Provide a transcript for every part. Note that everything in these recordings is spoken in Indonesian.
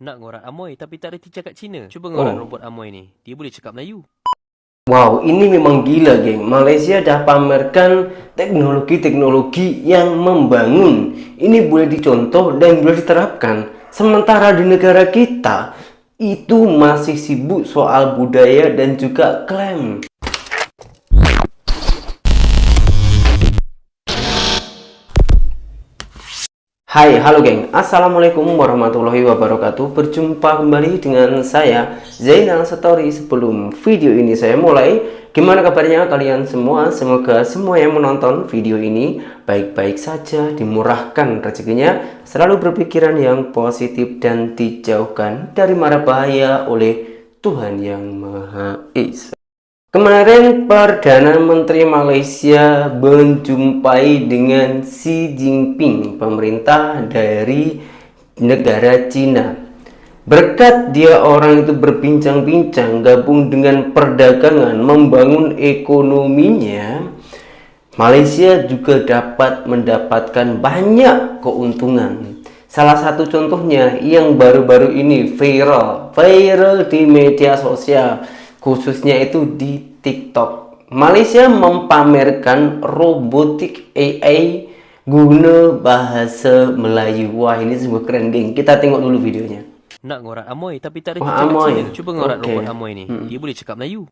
Nak ngorat Amoy tapi tak reti cakap Cina. Cuba ngorat robot Amoy ni. Dia boleh cakap Melayu. Wow, ini memang gila, geng. Malaysia dah pamerkan teknologi-teknologi yang membangun. Ini boleh dicontoh dan boleh diterapkan. Sementara di negara kita, itu masih sibuk soal budaya dan juga klaim. Hai, halo geng. Assalamualaikum warahmatullahi wabarakatuh. Berjumpa kembali dengan saya, Zainal Story. Sebelum video ini saya mulai, gimana kabarnya kalian semua? Semoga semua yang menonton video ini baik-baik saja, dimurahkan rezekinya, selalu berpikiran yang positif dan dijauhkan dari mara bahaya oleh Tuhan Yang Maha Esa. Kemarin Perdana Menteri Malaysia menjumpai dengan Xi Jinping, pemerintah dari negara Cina. Berkat dia orang itu berbincang-bincang, gabung dengan perdagangan, membangun ekonominya, Malaysia juga dapat mendapatkan banyak keuntungan. Salah satu contohnya yang baru-baru ini viral di media sosial, khususnya itu di TikTok. Malaysia mempamerkan robotik AI guna bahasa Melayu. Wah, ini sungguh keren, geng. Kita tengok dulu videonya. Nak ngorat Amoy tapi tak reti Wah, cakap Amoy. Cina. Cuba ngorat Okey. robot Amoy ni. Dia boleh cakap Melayu.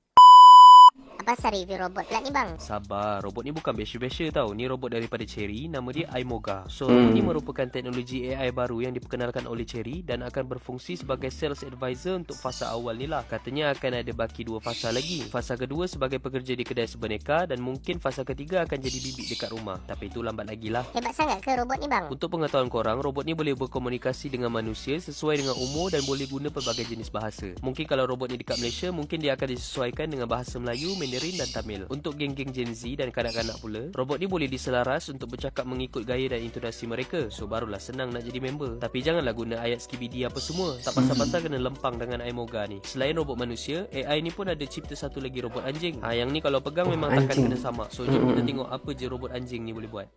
Apa pasal review robot pula ni bang? Sabar, robot ni bukan biasa-biasa tau. Ni robot daripada Cherry, nama dia iMoga. So, robot ni merupakan teknologi AI baru yang diperkenalkan oleh Cherry dan akan berfungsi sebagai sales advisor untuk fasa awal ni lah. Katanya akan ada baki 2 fasa lagi. Fasa kedua sebagai pekerja di kedai sebeneka dan mungkin fasa ketiga akan jadi bibik dekat rumah. Tapi itu lambat lagi lah. Hebat sangat ke robot ni bang? Untuk pengetahuan korang, robot ni boleh berkomunikasi dengan manusia sesuai dengan umur dan boleh guna pelbagai jenis bahasa. Mungkin kalau robot ni dekat Malaysia, mungkin dia akan disesuaikan dengan bahasa Melayu, Mandarin dan Tamil. Untuk geng-geng Gen Z dan kanak-kanak pula, robot ni boleh diselaras untuk bercakap mengikut gaya dan intonasi mereka. So barulah senang nak jadi member. Tapi janganlah guna ayat skibidi apa semua. Tak pasal-pasal kena lempang dengan iMoga ni. Selain robot manusia, AI ni pun ada cipta satu lagi robot anjing. Yang ni kalau pegang memang takkan anjing. kena sama. So jom kita tengok apa je robot anjing ni boleh buat.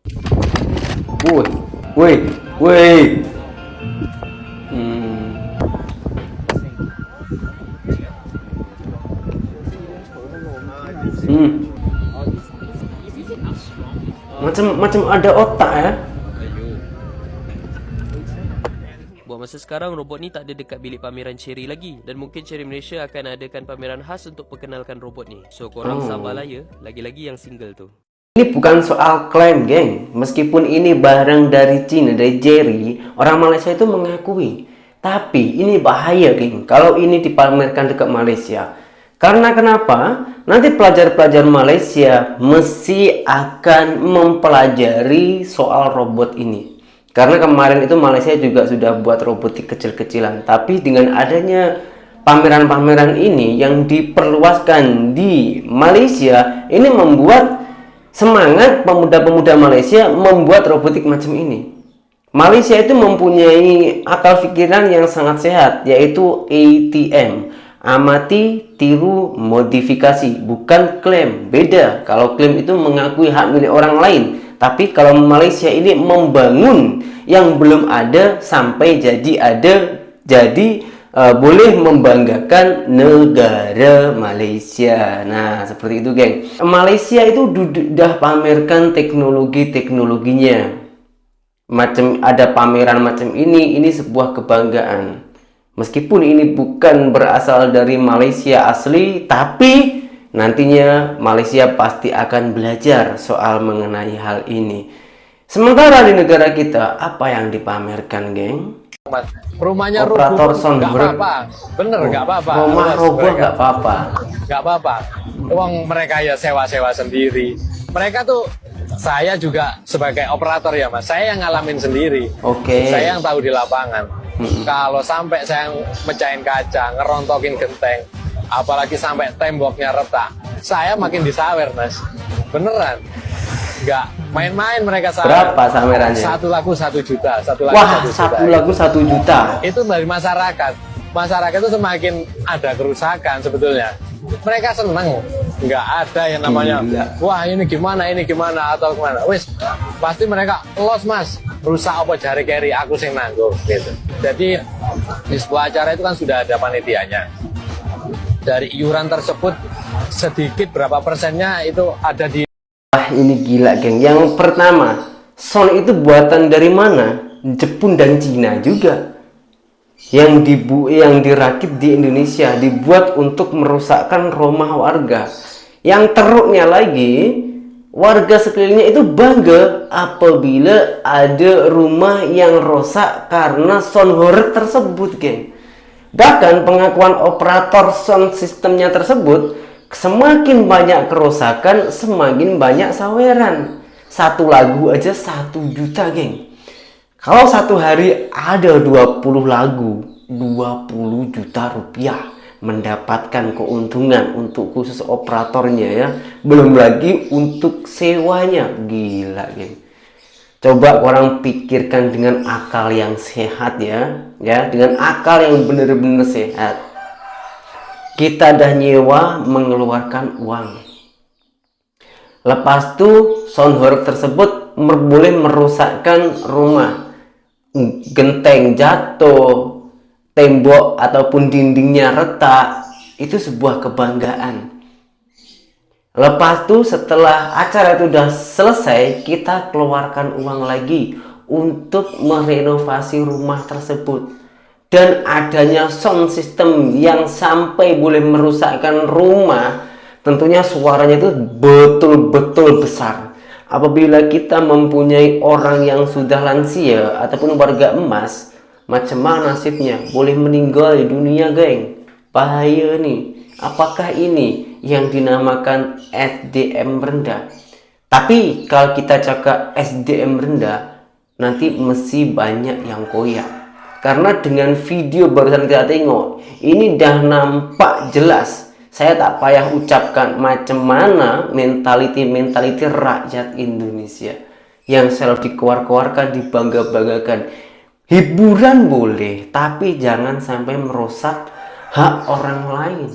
Woi. Macam ada otak ya. Buat masa sekarang, robot ni tak ada dekat bilik pameran Cherry lagi. Dan mungkin Cherry Malaysia akan adakan pameran khas untuk perkenalkan robot ni. So korang sabarlah ya. Lagi-lagi yang single tu. Ini bukan soal klaim, geng. Meskipun ini barang dari Cina, dari Cherry, orang Malaysia itu mengakui. Tapi ini bahaya, geng, kalau ini dipamerkan dekat Malaysia. Karena kenapa? Nanti pelajar-pelajar Malaysia mesti akan mempelajari soal robot ini. Karena kemarin itu Malaysia juga sudah buat robotik kecil-kecilan. Tapi dengan adanya pameran-pameran ini yang diperluaskan di Malaysia, ini membuat semangat pemuda-pemuda Malaysia membuat robotik macam ini. Malaysia itu mempunyai akal pikiran yang sangat sehat, yaitu ATM. Amati, tiru, modifikasi. Bukan klaim. Beda. Kalau klaim itu mengakui hak milik orang lain. Tapi kalau Malaysia ini membangun yang belum ada sampai jadi ada. Jadi boleh membanggakan negara Malaysia. Nah, seperti itu, geng. Malaysia itu sudah pamerkan teknologinya. Macam ada pameran macam ini sebuah kebanggaan. Meskipun ini bukan berasal dari Malaysia asli, tapi nantinya Malaysia pasti akan belajar soal mengenai hal ini. Sementara di negara kita, apa yang dipamerkan, geng? Rumahnya Operator rubuh sound nggak break. apa-apa, bener nggak apa-apa. Rumah Luas roboh mereka. nggak apa-apa. Nggak apa-apa. Uang mereka ya sewa-sewa sendiri. Mereka tuh, saya juga sebagai operator ya mas, saya yang ngalamin sendiri. Oke. Saya yang tahu di lapangan. Kalau sampai saya mecahin kaca, ngerontokin genteng, apalagi sampai temboknya retak, saya makin disawer mas. Beneran. Nggak main-main mereka sawer. Berapa sawerannya? Satu lagu 1 juta. Satu lagu Wah, 1 juta. satu lagu 1 juta. Itu dari masyarakat. Masyarakat itu semakin ada kerusakan sebetulnya. Mereka seneng, nggak ada yang namanya Gila. wah ini gimana atau gimana. Wis pasti mereka los mas, rusak apa jari keri aku sing nanggung gitu. Jadi Di sebuah acara itu kan sudah ada panitianya. Dari iuran tersebut sedikit berapa persennya itu ada di. Wah, ini gila, geng. Yang pertama, sound itu buatan dari mana? Jepun dan Cina juga. Yang dirakit di Indonesia, dibuat untuk merusakkan rumah warga. Yang teruknya lagi, warga sekelilingnya itu bangga apabila ada rumah yang rusak karena sound horeg tersebut, geng. Bahkan pengakuan operator sound sistemnya tersebut, semakin banyak kerusakan, semakin banyak saweran. Satu lagu aja 1 juta, geng. Kalau satu hari ada 20 lagu, 20 juta rupiah mendapatkan keuntungan untuk khusus operatornya ya. Belum lagi untuk sewanya. Gila, geng. Coba orang pikirkan dengan akal yang sehat ya. Dengan akal yang benar-benar sehat. Kita dah nyewa mengeluarkan uang. Lepas itu sound horeg tersebut boleh merusakkan rumah. Genteng jatuh, tembok ataupun dindingnya retak, itu sebuah kebanggaan. Lepas itu setelah acara itu sudah selesai, kita keluarkan uang lagi untuk merenovasi rumah tersebut. Dan adanya sound system yang sampai boleh merusakkan rumah, tentunya suaranya itu betul-betul besar. Apabila kita mempunyai orang yang sudah lansia ataupun warga emas, macam mana nasibnya? Boleh meninggal di dunia, geng. Bahaya nih. Apakah ini yang dinamakan SDM rendah? Tapi kalau kita cakap SDM rendah, nanti mesti banyak yang koyak. Karena dengan video barusan kita tengok, ini dah nampak jelas. Saya tak payah ucapkan macam mana mentaliti rakyat Indonesia yang selalu dikeluarkan, dibangga-banggakan. Hiburan boleh, tapi jangan sampai merusak hak orang lain.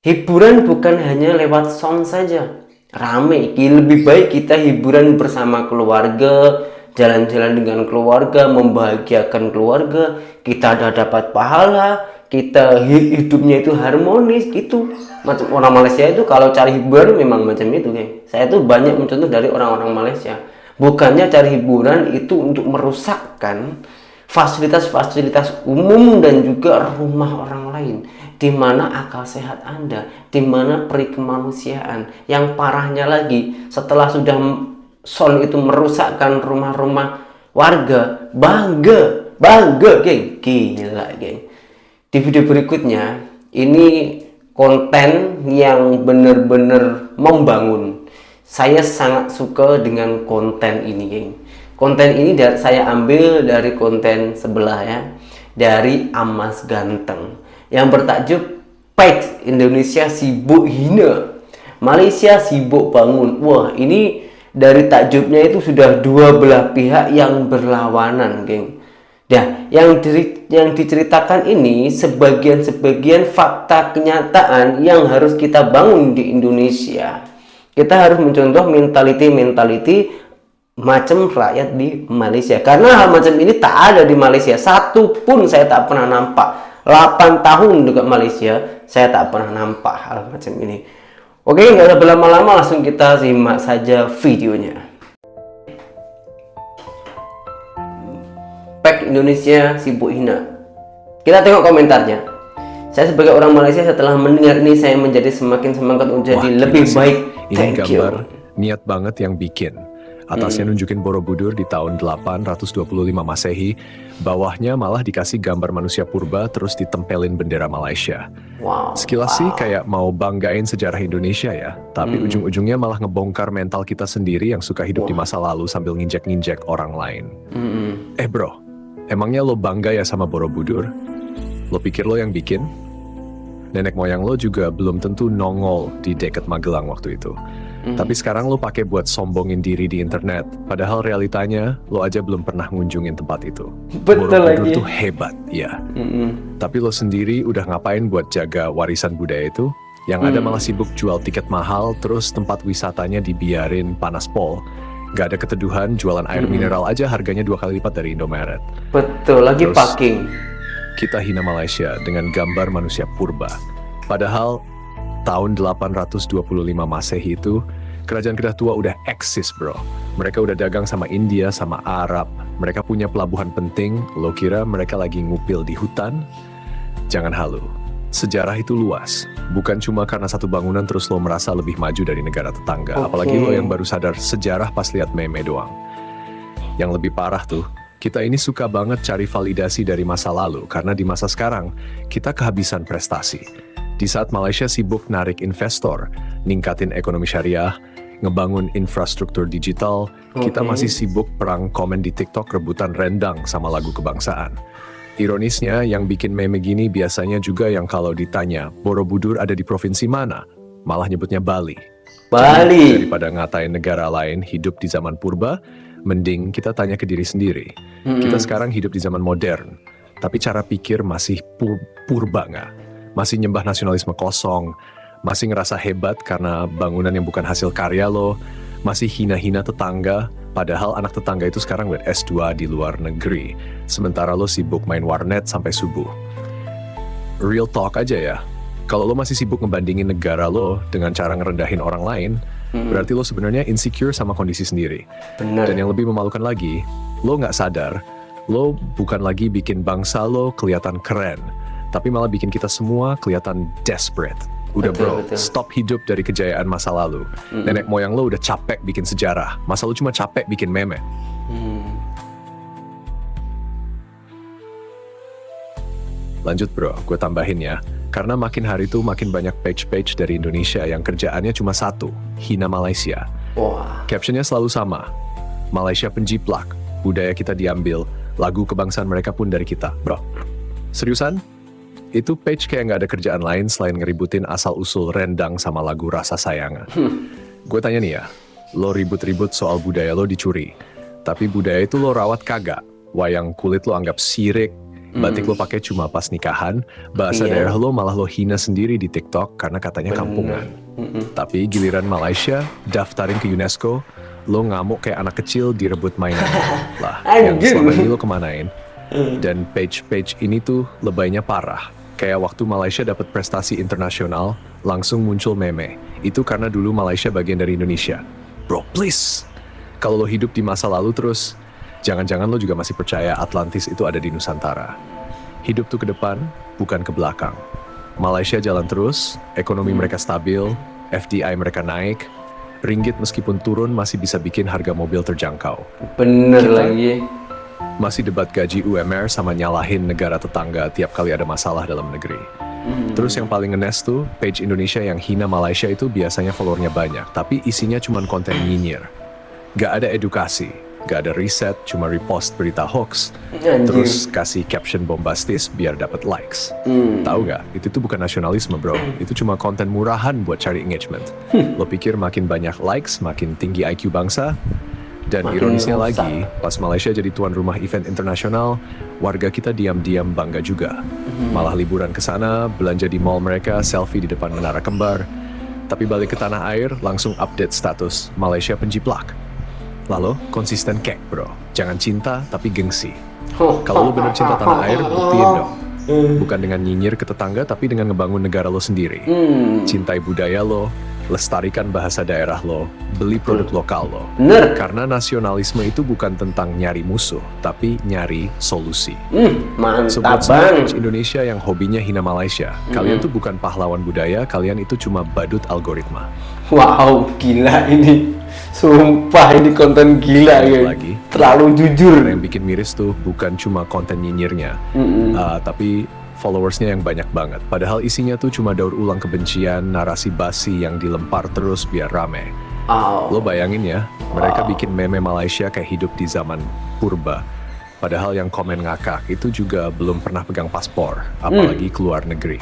Hiburan bukan hanya lewat sound saja. Rame, lebih baik kita hiburan bersama keluarga, jalan-jalan dengan keluarga, membahagiakan keluarga, kita ada dapat pahala, kita hidupnya itu harmonis gitu. Macam orang Malaysia itu kalau cari hiburan memang macam itu, geng. Saya tuh banyak mencontoh dari orang-orang Malaysia. Bukannya cari hiburan itu untuk merusakkan fasilitas-fasilitas umum dan juga rumah orang lain. Di mana akal sehat Anda, di mana peri kemanusiaan. Yang parahnya lagi, setelah sudah sound itu merusakkan rumah-rumah warga, bangga, geng. Gila, geng. Di video berikutnya, ini konten yang benar-benar membangun. Saya sangat suka dengan konten ini, geng. Konten ini saya ambil dari konten sebelah ya, dari Amas Ganteng yang bertajuk Page Indonesia Sibuk Hina, Malaysia Sibuk Bangun. Wah, ini dari takjubnya itu sudah dua belah pihak yang berlawanan, geng. Nah, yang diceritakan ini sebagian fakta kenyataan yang harus kita bangun di Indonesia. Kita harus mencontoh mentality macam rakyat di Malaysia. Karena hal macam ini tak ada di Malaysia. Satu pun saya tak pernah nampak. 8 tahun dekat Malaysia, saya tak pernah nampak hal macam ini. Oke, nggak usah berlama-lama, langsung kita simak saja videonya. Pek Indonesia Sibuk Hina. Kita tengok komentarnya. Saya sebagai orang Malaysia setelah mendengar ini, saya menjadi semakin semangat untuk jadi lebih baik. Ini gambar niat banget yang bikin. Atasnya nunjukin Borobudur di tahun 825 Masehi, bawahnya malah dikasih gambar manusia purba terus ditempelin bendera Malaysia. Sekilas sih kayak mau banggain sejarah Indonesia ya, tapi ujung-ujungnya malah ngebongkar mental kita sendiri yang suka hidup di masa lalu sambil nginjek-nginjek orang lain. Bro, emangnya lo bangga ya sama Borobudur? Lo pikir lo yang bikin? Nenek moyang lo juga belum tentu nongol di dekat Magelang waktu itu. Tapi sekarang lo pakai buat sombongin diri di internet. Padahal realitanya lo aja belum pernah ngunjungin tempat itu. Betul Borobudur lagi. tuh hebat, ya. Tapi lo sendiri udah ngapain buat jaga warisan budaya itu? Yang ada malah sibuk jual tiket mahal, terus tempat wisatanya dibiarin panas pol. Gak ada keteduhan, jualan air mineral aja harganya 2 kali lipat dari Indomaret. Betul, lagi Terus, parking. kita hina Malaysia dengan gambar manusia purba. Padahal tahun 825 Masehi itu, kerajaan Kedah Tua udah eksis bro. Mereka udah dagang sama India, sama Arab. Mereka punya pelabuhan penting. Lo kira mereka lagi ngupil di hutan? Jangan halu. Sejarah itu luas. Bukan cuma karena satu bangunan terus lo merasa lebih maju dari negara tetangga. Apalagi lo yang baru sadar sejarah pas lihat meme doang. Yang lebih parah tuh, kita ini suka banget cari validasi dari masa lalu. Karena di masa sekarang, kita kehabisan prestasi. Di saat Malaysia sibuk narik investor, ningkatin ekonomi syariah, ngebangun infrastruktur digital, kita masih sibuk perang komen di TikTok rebutan rendang sama lagu kebangsaan. Ironisnya, yang bikin meme gini biasanya juga yang kalau ditanya, Borobudur ada di provinsi mana? Malah nyebutnya Bali. Jadi, daripada ngatain negara lain hidup di zaman purba, mending kita tanya ke diri sendiri. Kita sekarang hidup di zaman modern, tapi cara pikir masih purba nggak? Masih nyembah nasionalisme kosong, masih ngerasa hebat karena bangunan yang bukan hasil karya lo, masih hina-hina tetangga, padahal anak tetangga itu sekarang udah S2 di luar negeri, sementara lo sibuk main warnet sampai subuh. Real talk aja ya, kalau lo masih sibuk ngebandingin negara lo dengan cara ngerendahin orang lain, berarti lo sebenarnya insecure sama kondisi sendiri. Bener. Dan yang lebih memalukan lagi, lo nggak sadar, lo bukan lagi bikin bangsa lo kelihatan keren, tapi malah bikin kita semua kelihatan desperate. Udah bro, stop hidup dari kejayaan masa lalu. Nenek moyang lo udah capek bikin sejarah, masa lo cuma capek bikin meme. Lanjut bro, gue tambahin ya. Karena makin hari tuh makin banyak page-page dari Indonesia yang kerjaannya cuma satu, hina Malaysia. Captionnya selalu sama, Malaysia penjiplak, budaya kita diambil, lagu kebangsaan mereka pun dari kita. Bro, seriusan? Itu page kayak nggak ada kerjaan lain selain ngeributin asal-usul rendang sama lagu Rasa Sayang. Gue tanya nih ya, lo ribut-ribut soal budaya lo dicuri, tapi budaya itu lo rawat kagak? Wayang kulit lo anggap sirik, batik lo pakai cuma pas nikahan, bahasa daerah lo malah lo hina sendiri di TikTok karena katanya kampungan. Tapi giliran Malaysia daftarin ke UNESCO, lo ngamuk kayak anak kecil direbut mainan. Lah, yang selama ini lo kemanain? Dan page-page ini tuh lebaynya parah. Kayak waktu Malaysia dapat prestasi internasional, langsung muncul meme. Itu karena dulu Malaysia bagian dari Indonesia. Bro, please. Kalau lo hidup di masa lalu terus, jangan-jangan lo juga masih percaya Atlantis itu ada di Nusantara. Hidup tuh ke depan, bukan ke belakang. Malaysia jalan terus, ekonomi mereka stabil, FDI mereka naik, ringgit meskipun turun masih bisa bikin harga mobil terjangkau. Bener lagi. Masih debat gaji UMR sama nyalahin negara tetangga tiap kali ada masalah dalam negeri. Terus yang paling ngenes tuh, page Indonesia yang hina Malaysia itu biasanya followernya banyak, tapi isinya cuma konten nyinyir. Gak ada edukasi, gak ada riset, cuma repost berita hoax, terus kasih caption bombastis biar dapat likes. Tahu gak? Itu tuh bukan nasionalisme bro, itu cuma konten murahan buat cari engagement. Lo pikir makin banyak likes, makin tinggi IQ bangsa? Dan ironisnya lagi, pas Malaysia jadi tuan rumah event internasional, warga kita diam-diam bangga juga. Malah liburan ke sana, belanja di mall mereka, selfie di depan menara kembar. Tapi balik ke tanah air, langsung update status Malaysia penjiplak. Lalu, konsisten kek bro. Jangan cinta, tapi gengsi. Kalau lo bener cinta tanah air, buktiin dong. Bukan dengan nyinyir ke tetangga, tapi dengan ngebangun negara lo sendiri. Cintai budaya lo, lestarikan bahasa daerah lo, beli produk lokal lo. Bener. Karena nasionalisme itu bukan tentang nyari musuh, tapi nyari solusi. Mantap Sobat banget. Indonesia yang hobinya hina Malaysia, kalian tuh bukan pahlawan budaya, kalian itu cuma badut algoritma. Wow, gila ini. Sumpah ini konten gila ya. Lagi, Terlalu jujur. yang bikin miris tuh bukan cuma konten nyinyirnya, tapi followersnya yang banyak banget. Padahal isinya tuh cuma daur ulang kebencian, narasi basi yang dilempar terus biar rame. Lo bayangin ya, mereka bikin meme Malaysia kayak hidup di zaman purba. Padahal yang komen ngakak itu juga belum pernah pegang paspor, apalagi keluar negeri.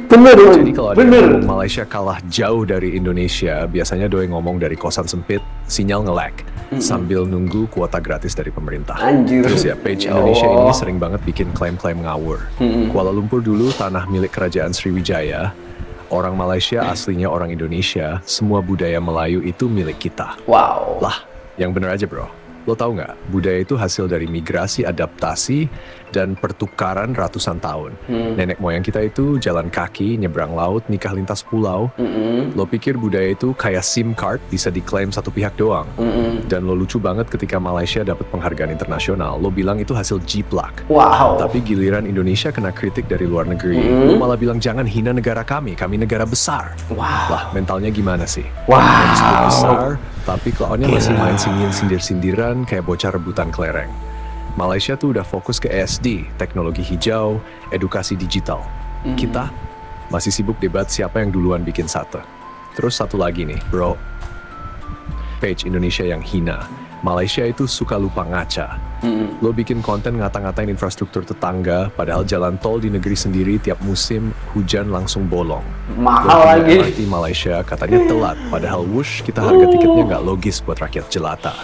Bener. Jadi kalau ada yang ngomong Malaysia kalah jauh dari Indonesia, biasanya doi ngomong dari kosan sempit, sinyal nge-lag, sambil nunggu kuota gratis dari pemerintah. Anjir. Terus ya, page Indonesia ini sering banget bikin klaim-klaim ngawur. Kuala Lumpur dulu tanah milik kerajaan Sriwijaya, orang Malaysia aslinya orang Indonesia, semua budaya Melayu itu milik kita. Wow. Lah, yang bener aja bro. Lo tahu nggak, budaya itu hasil dari migrasi, adaptasi, dan pertukaran ratusan tahun. Nenek moyang kita itu jalan kaki, nyebrang laut, nikah lintas pulau. Lo pikir budaya itu kayak SIM card, bisa diklaim satu pihak doang. Dan lo lucu banget ketika Malaysia dapat penghargaan internasional. Lo bilang itu hasil jiplak. Wow. Tapi giliran Indonesia kena kritik dari luar negeri, lo malah bilang jangan hina negara kami negara besar. Wow. Lah, mentalnya gimana sih? Wow. Disebut besar, tapi kelakuannya masih main sindir-sindiran kayak bocah rebutan kelereng. Malaysia tuh udah fokus ke ESD, teknologi hijau, edukasi digital. Kita masih sibuk debat siapa yang duluan bikin sate. Terus satu lagi nih, bro. Page Indonesia yang hina. Malaysia itu suka lupa ngaca. Lo bikin konten ngata-ngatain infrastruktur tetangga, padahal jalan tol di negeri sendiri tiap musim hujan langsung bolong. Mahal lagi. Berarti Malaysia katanya telat, padahal wush kita harga tiketnya nggak logis buat rakyat jelata.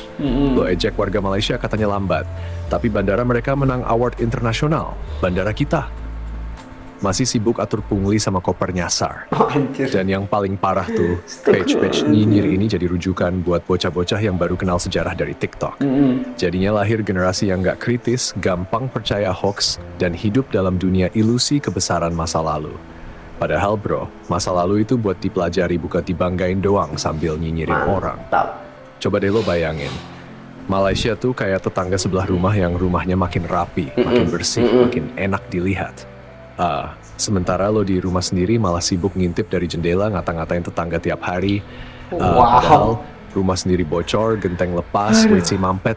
Lo ejek warga Malaysia katanya lambat, tapi bandara mereka menang award internasional. Bandara kita masih sibuk atur pungli sama koper nyasar. Oh, anjir. Dan yang paling parah tuh, page nyinyir ini jadi rujukan buat bocah-bocah yang baru kenal sejarah dari TikTok. Jadinya lahir generasi yang gak kritis, gampang percaya hoax, dan hidup dalam dunia ilusi kebesaran masa lalu. Padahal bro, masa lalu itu buat dipelajari bukan dibanggain doang sambil nyinyirin orang. Mantap. Coba deh lo bayangin, Malaysia tuh kayak tetangga sebelah rumah yang rumahnya makin rapi, makin bersih, makin enak dilihat. Sementara lo di rumah sendiri malah sibuk ngintip dari jendela ngata-ngatain tetangga tiap hari. Padahal rumah sendiri bocor, genteng lepas, WC mampet.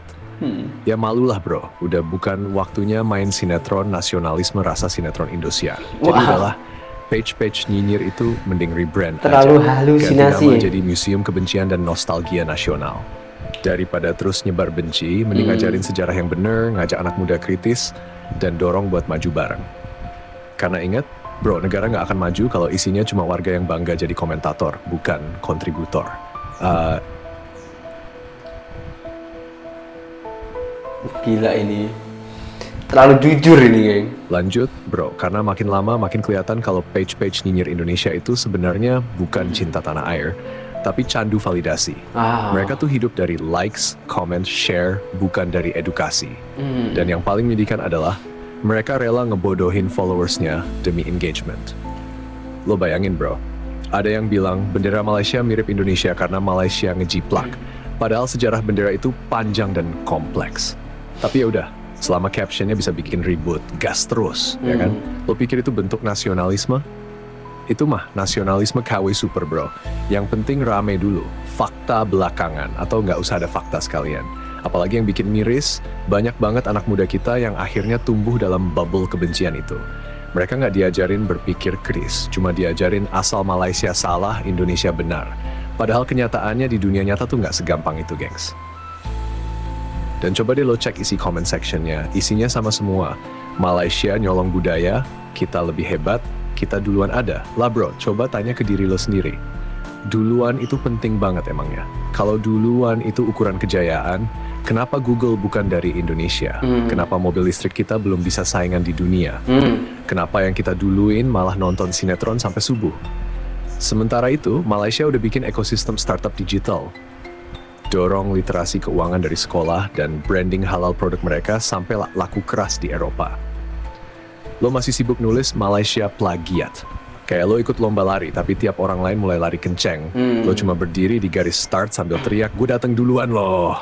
Ya malulah bro, udah bukan waktunya main sinetron nasionalisme rasa sinetron Indosiar. Jadi udahlah, page nyinyir itu mending rebrand Terlalu aja. halusinasi. Ganti nama jadi Museum Kebencian dan Nostalgia Nasional. Daripada terus nyebar benci, mending ngajarin sejarah yang bener, ngajak anak muda kritis, dan dorong buat maju bareng. Karena ingat, bro, negara nggak akan maju kalau isinya cuma warga yang bangga jadi komentator, bukan kontributor. Gila ini. Terlalu jujur ini, geng. Lanjut, bro, karena makin lama makin kelihatan kalau page nyinyir Indonesia itu sebenarnya bukan cinta tanah air, tapi candu validasi. Mereka tuh hidup dari likes, comment, share, bukan dari edukasi. Dan yang paling menyedihkan adalah mereka rela ngebodohin followersnya demi engagement. Lo bayangin bro, ada yang bilang bendera Malaysia mirip Indonesia karena Malaysia ngejiplak. Padahal sejarah bendera itu panjang dan kompleks. Tapi ya udah, selama captionnya bisa bikin ribut, gas terus, ya kan? Lo pikir itu bentuk nasionalisme? Itu mah nasionalisme KW super bro. Yang penting rame dulu, fakta belakangan, atau nggak usah ada fakta sekalian. Apalagi yang bikin miris, banyak banget anak muda kita yang akhirnya tumbuh dalam bubble kebencian itu. Mereka nggak diajarin berpikir kritis, cuma diajarin asal Malaysia salah, Indonesia benar. Padahal kenyataannya di dunia nyata tuh nggak segampang itu, gengs. Dan coba deh lo cek isi comment sectionnya, isinya sama semua. Malaysia nyolong budaya, kita lebih hebat, kita duluan ada. Lah bro, coba tanya ke diri lo sendiri. Duluan itu penting banget emangnya. Kalau duluan itu ukuran kejayaan, kenapa Google bukan dari Indonesia? Kenapa mobil listrik kita belum bisa saingan di dunia? Kenapa yang kita duluin malah nonton sinetron sampai subuh? Sementara itu, Malaysia udah bikin ekosistem startup digital. Dorong literasi keuangan dari sekolah dan branding halal produk mereka sampai laku keras di Eropa. Lo masih sibuk nulis Malaysia plagiat. Kayak lo ikut lomba lari, tapi tiap orang lain mulai lari kenceng. Lo cuma berdiri di garis start sambil teriak, gue datang duluan loh.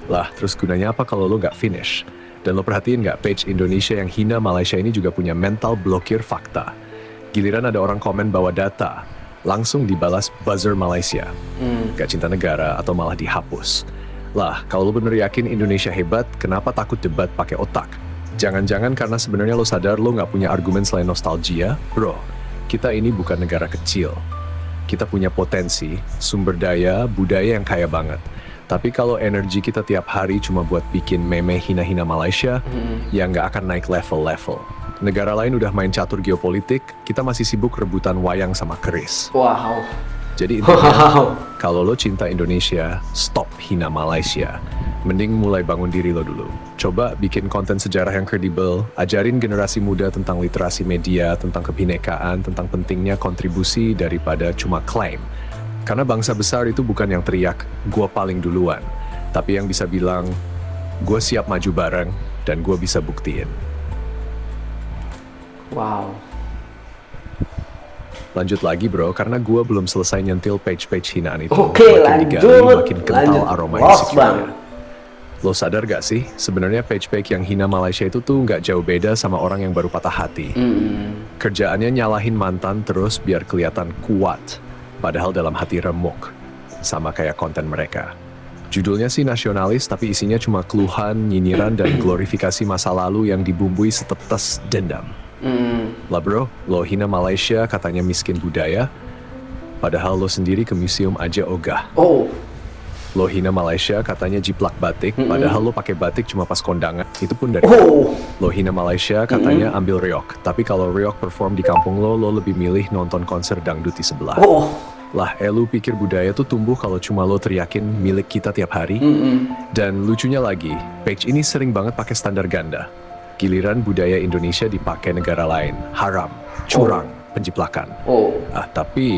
Lah, terus gunanya apa kalau lo nggak finish? Dan lo perhatiin nggak, page Indonesia yang hina Malaysia ini juga punya mental blokir fakta. Giliran ada orang komen bawa data, langsung dibalas buzzer Malaysia. Gak cinta negara atau malah dihapus. Lah, kalau lo bener yakin Indonesia hebat, kenapa takut debat pakai otak? Jangan-jangan karena sebenarnya lo sadar lo nggak punya argumen selain nostalgia? Bro, kita ini bukan negara kecil. Kita punya potensi, sumber daya, budaya yang kaya banget. Tapi kalau energi kita tiap hari cuma buat bikin meme hina-hina Malaysia, ya nggak akan naik level-level. Negara lain udah main catur geopolitik, kita masih sibuk rebutan wayang sama keris. Wow. Jadi intinya, kalau lo cinta Indonesia, stop hina Malaysia. Mending mulai bangun diri lo dulu. Coba bikin konten sejarah yang kredibel, ajarin generasi muda tentang literasi media, tentang kebinekaan, tentang pentingnya kontribusi daripada cuma klaim. Karena bangsa besar itu bukan yang teriak, gua paling duluan. Tapi yang bisa bilang, gue siap maju bareng dan gue bisa buktiin. Wow. Lanjut lagi bro, karena gue belum selesai nyentil page-page hinaan itu. Oke, Makin digali, lanjut. makin kental Lanjut. aroma Los, insecure-nya. Bang. Lo sadar gak sih, sebenarnya page-page yang hina Malaysia itu tuh nggak jauh beda sama orang yang baru patah hati. Kerjaannya nyalahin mantan terus biar kelihatan kuat, padahal dalam hati remuk, sama kayak konten mereka. Judulnya sih nasionalis, tapi isinya cuma keluhan, nyinyiran, dan glorifikasi masa lalu yang dibumbui setetes dendam. Lah bro, lo hina Malaysia katanya miskin budaya, padahal lo sendiri ke museum aja ogah. Oh. Lo hina Malaysia katanya jiplak batik, padahal lo pakai batik cuma pas kondangan, itu pun dari Oh. Lo hina Malaysia katanya ambil reok, tapi kalau reok perform di kampung lo lebih milih nonton konser dangdut di sebelah. Oh. Lah, lu pikir budaya tuh tumbuh kalau cuma lo teriakin milik kita tiap hari? Dan lucunya lagi, page ini sering banget pakai standar ganda. Giliran budaya Indonesia dipakai negara lain, haram, curang, penjiplakan. Oh. Tapi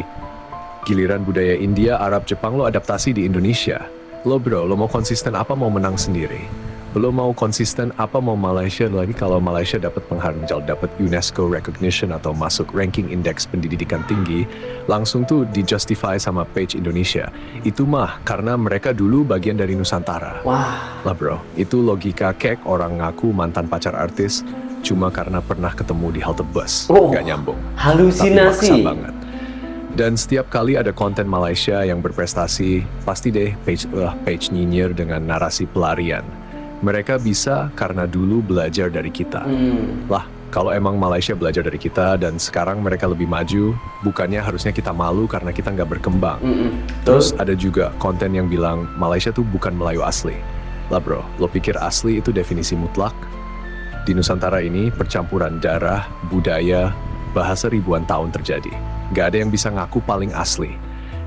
giliran budaya India, Arab, Jepang lo adaptasi di Indonesia. Lo bro, lo mau konsisten apa mau menang sendiri? Lo mau konsisten apa mau Malaysia lagi kalau Malaysia dapat penghargaan, dapat UNESCO recognition atau masuk ranking indeks pendidikan tinggi, langsung tuh di-justify sama page Indonesia. Itu mah karena mereka dulu bagian dari Nusantara. Wah. Lah bro, itu logika kek orang ngaku mantan pacar artis cuma karena pernah ketemu di halte bus. Oh. Gak nyambung. Halusinasi. Tapi maksa banget. Dan setiap kali ada konten Malaysia yang berprestasi, pasti deh page nyinyir dengan narasi pelarian. Mereka bisa karena dulu belajar dari kita. Lah, kalau emang Malaysia belajar dari kita dan sekarang mereka lebih maju, bukannya harusnya kita malu karena kita nggak berkembang. Terus ada juga konten yang bilang Malaysia tuh bukan Melayu asli. Lah bro, lo pikir asli itu definisi mutlak? Di Nusantara ini percampuran darah, budaya, bahasa ribuan tahun terjadi. Gak ada yang bisa ngaku paling asli.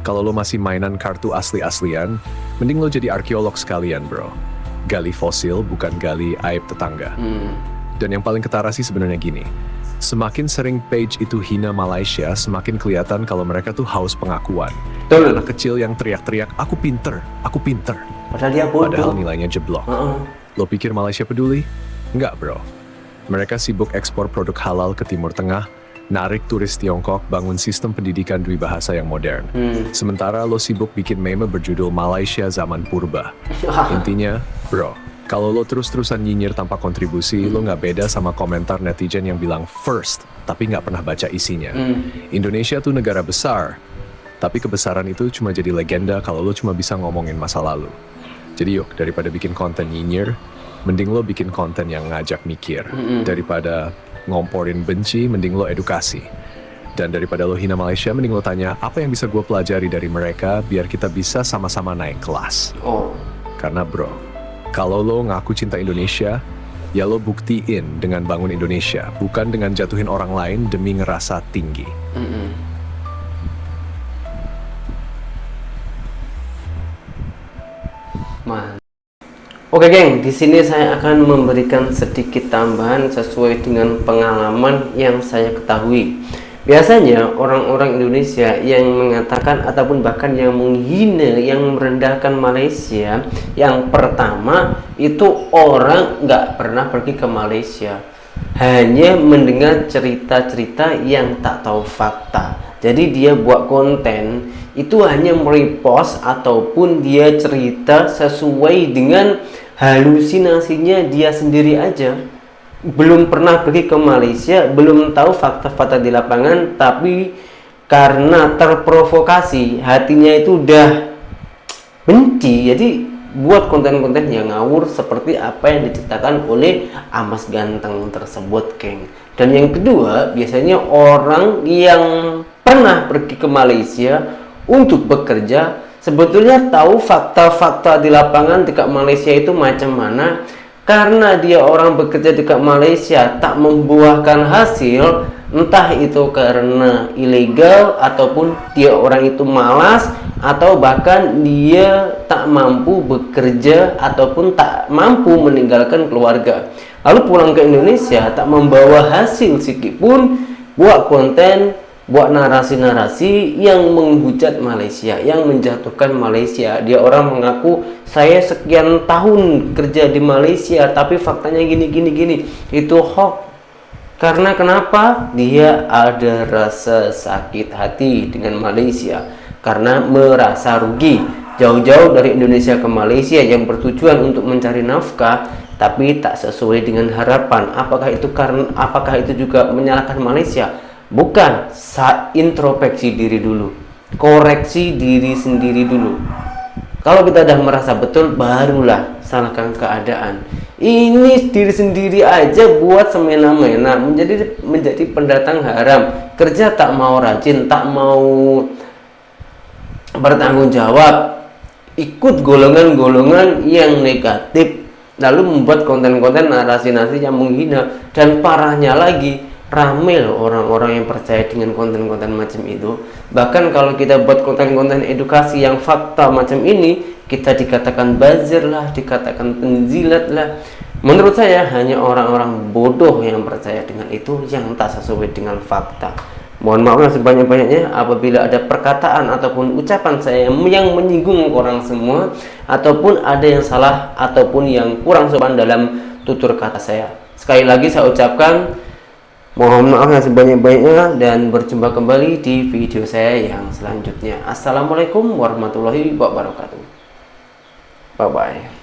Kalau lo masih mainan kartu asli-aslian, mending lo jadi arkeolog sekalian bro. Gali fosil bukan gali aib tetangga. Dan yang paling ketara sih sebenarnya gini. Semakin sering page itu hina Malaysia, semakin kelihatan kalau mereka tuh haus pengakuan. Betul. Anak kecil yang teriak-teriak, aku pinter, aku pinter. Padahal dia bodoh. Padahal nilainya jeblok. Lo pikir Malaysia peduli? Enggak bro. Mereka sibuk ekspor produk halal ke Timur Tengah, narik turis Tiongkok, bangun sistem pendidikan dwibahasa yang modern. Sementara lo sibuk bikin meme berjudul Malaysia Zaman Purba. Intinya, bro, kalau lo terus-terusan nyinyir tanpa kontribusi, lo nggak beda sama komentar netizen yang bilang first, tapi nggak pernah baca isinya. Indonesia tuh negara besar, tapi kebesaran itu cuma jadi legenda kalau lo cuma bisa ngomongin masa lalu. Jadi yuk, daripada bikin konten nyinyir, mending lo bikin konten yang ngajak mikir. Daripada ngomporin benci, mending lo edukasi. Dan daripada lo hina Malaysia, mending lo tanya, apa yang bisa gue pelajari dari mereka biar kita bisa sama-sama naik kelas. Karena bro, kalau lo ngaku cinta Indonesia, ya lo buktiin dengan bangun Indonesia, bukan dengan jatuhin orang lain demi ngerasa tinggi. Oke geng, di sini saya akan memberikan sedikit tambahan sesuai dengan pengalaman yang saya ketahui. Biasanya orang-orang Indonesia yang mengatakan ataupun bahkan yang menghina, yang merendahkan Malaysia, yang pertama itu orang nggak pernah pergi ke Malaysia, hanya mendengar cerita-cerita yang tak tahu fakta. Jadi dia buat konten itu hanya merepost ataupun dia cerita sesuai dengan halusinasinya dia sendiri aja. Belum pernah pergi ke Malaysia, belum tahu fakta-fakta di lapangan, tapi karena terprovokasi, hatinya itu udah benci, jadi buat konten-konten yang ngawur seperti apa yang diceritakan oleh Amas Ganteng tersebut, geng. Dan yang kedua, biasanya orang yang pernah pergi ke Malaysia untuk bekerja sebetulnya tahu fakta-fakta di lapangan dekat Malaysia itu macam mana. Karena dia orang bekerja dekat Malaysia tak membuahkan hasil, entah itu karena ilegal ataupun dia orang itu malas, atau bahkan dia tak mampu bekerja ataupun tak mampu meninggalkan keluarga, lalu pulang ke Indonesia tak membawa hasil sedikit pun, buat konten buat narasi-narasi yang menghujat Malaysia, yang menjatuhkan Malaysia. Dia orang mengaku saya sekian tahun kerja di Malaysia tapi faktanya gini. Itu hoax. Karena kenapa? Dia ada rasa sakit hati dengan Malaysia karena merasa rugi jauh-jauh dari Indonesia ke Malaysia yang bertujuan untuk mencari nafkah tapi tak sesuai dengan harapan. Apakah itu juga menyalahkan Malaysia? Bukan. Introspeksi diri dulu, koreksi diri sendiri dulu. Kalau kita udah merasa betul, barulah salahkan keadaan. Ini diri sendiri aja buat semena-mena, menjadi pendatang haram, kerja tak mau rajin, tak mau bertanggung jawab, ikut golongan-golongan yang negatif, lalu membuat konten-konten narasi-narasi yang menghina. Dan parahnya lagi, rame loh orang-orang yang percaya dengan konten-konten macam itu. Bahkan kalau kita buat konten-konten edukasi yang fakta macam ini, kita dikatakan buzzer lah, dikatakan penjilat lah. Menurut saya hanya orang-orang bodoh yang percaya dengan itu, yang tak sesuai dengan fakta. Mohon maaf yang sebanyak-banyaknya apabila ada perkataan ataupun ucapan saya yang menyinggung orang semua, ataupun ada yang salah ataupun yang kurang sopan dalam tutur kata saya. Sekali lagi saya ucapkan mohon maaf yang sebanyak-banyaknya, dan berjumpa kembali di video saya yang selanjutnya. Assalamualaikum warahmatullahi wabarakatuh. Bye-bye.